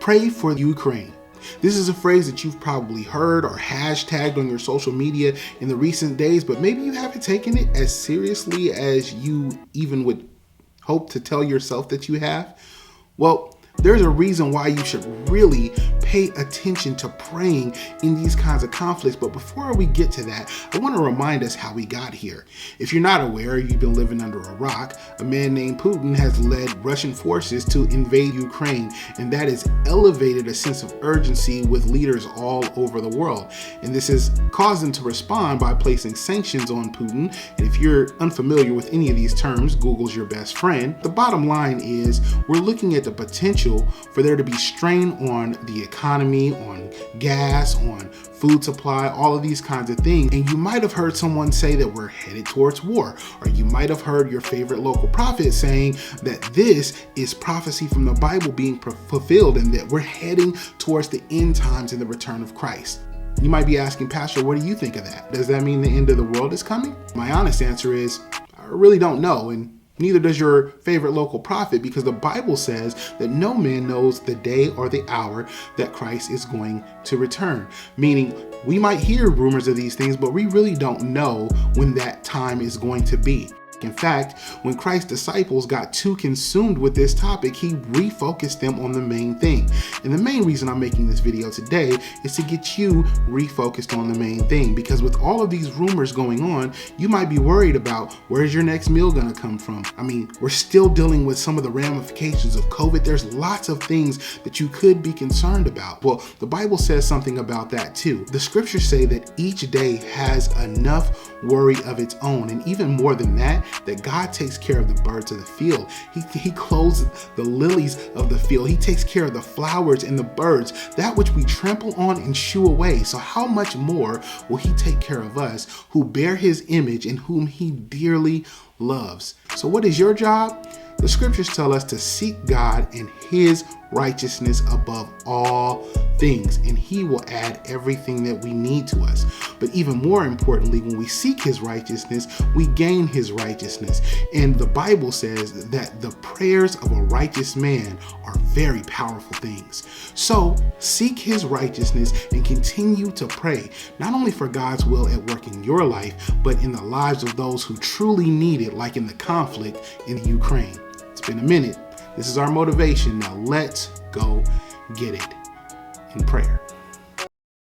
Pray for Ukraine. This is a phrase that you've probably heard or hashtagged on your social media in the recent days, but maybe you haven't taken it as seriously as you even would hope to tell yourself that you have. Well, there's a reason why you should really pay attention to praying in these kinds of conflicts. But before we get to that, I want to remind us how we got here. If you're not aware, you've been living under a rock. A man named Putin has led Russian forces to invade Ukraine, and that has elevated a sense of urgency with leaders all over the world. And this has caused them to respond by placing sanctions on Putin. And if you're unfamiliar with any of these terms, Google's your best friend. The bottom line is we're looking at the potential for there to be strain on the economy, on gas, on food supply, all of these kinds of things. And you might have heard someone say that we're headed towards war, or you might have heard your favorite local prophet saying that this is prophecy from the Bible being fulfilled and that we're heading towards the end times and the return of Christ. You might be asking, Pastor, what do you think of that? Does that mean the end of the world is coming? My honest answer is, I really don't know. And neither does your favorite local prophet, because the Bible says that no man knows the day or the hour that Christ is going to return. Meaning, we might hear rumors of these things, but we really don't know when that time is going to be. In fact, when Christ's disciples got too consumed with this topic, he refocused them on the main thing. And the main reason I'm making this video today is to get you refocused on the main thing. Because with all of these rumors going on, you might be worried about where's your next meal gonna come from. I mean, we're still dealing with some of the ramifications of COVID. There's lots of things that you could be concerned about. Well, the Bible says something about that too. The scriptures say that each day has enough worry of its own. And even more than that God takes care of the birds of the field. He clothes the lilies of the field. He takes care of the flowers and the birds, that which we trample on and shoo away. So how much more will he take care of us who bear his image and whom he dearly loves? So what is your job? The scriptures tell us to seek God and his righteousness above all things, and he will add everything that we need to us. But even more importantly, when we seek his righteousness, we gain his righteousness. And the Bible says that the prayers of a righteous man are very powerful things. So seek his righteousness and continue to pray, not only for God's will at work in your life, but in the lives of those who truly need it, like in the conflict in Ukraine. It's been a minute. This is our motivation. Now let's go get it in prayer.